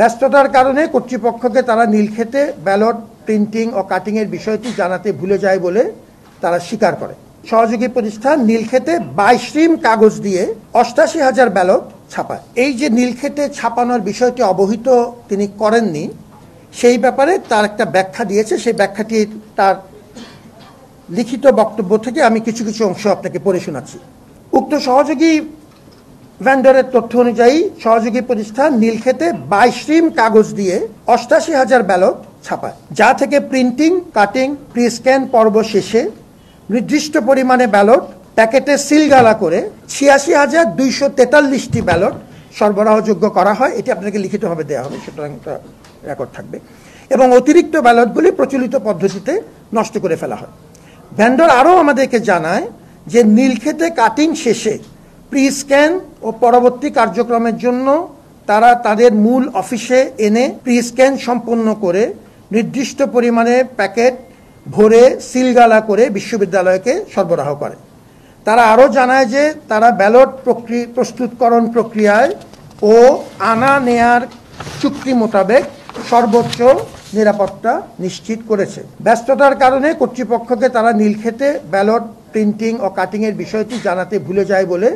ব্যস্ততার কারণে কর্তৃপক্ষকে তারা নীলক্ষেতে ব্যালট প্রিন্টিং ও কাটিং এর বিষয়টি জানাতে ভুলে যায় বলে তারা স্বীকার করে। সহযোগী প্রতিষ্ঠান নীলক্ষেতে 22 রিম কাগজ দিয়ে 88,000 ব্যালট ছাপায়। এই যে নীলক্ষেতে ছাপানোর বিষয়টি অবহিত তিনি করেননি, সেই ব্যাপারে তার একটা ব্যাখ্যা দিয়েছে। সেই ব্যাখ্যাটি তার লিখিত বক্তব্য থেকে আমি কিছু কিছু অংশ আপনাকে পড়ে শোনাচ্ছি। উক্ত সহযোগী ভেন্ডরের তথ্য অনুযায়ী সহযোগী প্রতিষ্ঠান নীলক্ষেতে 22 রিম কাগজ দিয়ে 88,000 ব্যালট ছাপায়, যা থেকে প্রিন্টিং, কাটিং, প্রি স্ক্যান পর্ব শেষে নির্দিষ্ট পরিমাণে ব্যালট প্যাকেটে সিলগালা করে 86,243টি ব্যালট সরবরাহযোগ্য করা হয়। এটি আপনাকে লিখিতভাবে দেওয়া হবে, সুতরাং রেকর্ড থাকবে। এবং অতিরিক্ত ব্যালটগুলি প্রচলিত পদ্ধতিতে নষ্ট করে ফেলা হয়। ভেন্ডর আরও আমাদেরকে জানায় যে নীলক্ষেতে কাটিং শেষে প্রি স্ক্যান ও পরবর্তী কার্যক্রমের জন্য তারা তাদের মূল অফিসে এনে প্রি স্ক্যান সম্পন্ন করে নির্দিষ্ট পরিমাণে প্যাকেট ভরে সিলগালা করে বিশ্ববিদ্যালয়কে সরবরাহ করে। তারা আরও জানায় যে তারা ব্যালট প্রস্তুতকরণ প্রক্রিয়ায় ও আনা নেয়ার চুক্তি মোতাবেক সর্বোচ্চ নিরাপত্তা নিশ্চিত করেছে। ব্যস্ততার কারণে কর্তৃপক্ষকে তারা নীলক্ষেতে ব্যালট প্রিন্টিং ও কাটিং এর বিষয়টি জানাতে ভুলে যায় বলে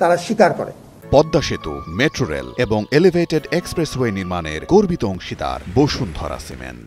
তারা স্বীকার করে। পদ্মা সেতু, মেট্রো রেল এবং এলিভেটেড এক্সপ্রেসওয়ে নির্মাণের গর্বিত অংশীদার বসুন্ধরা সিমেন্ট।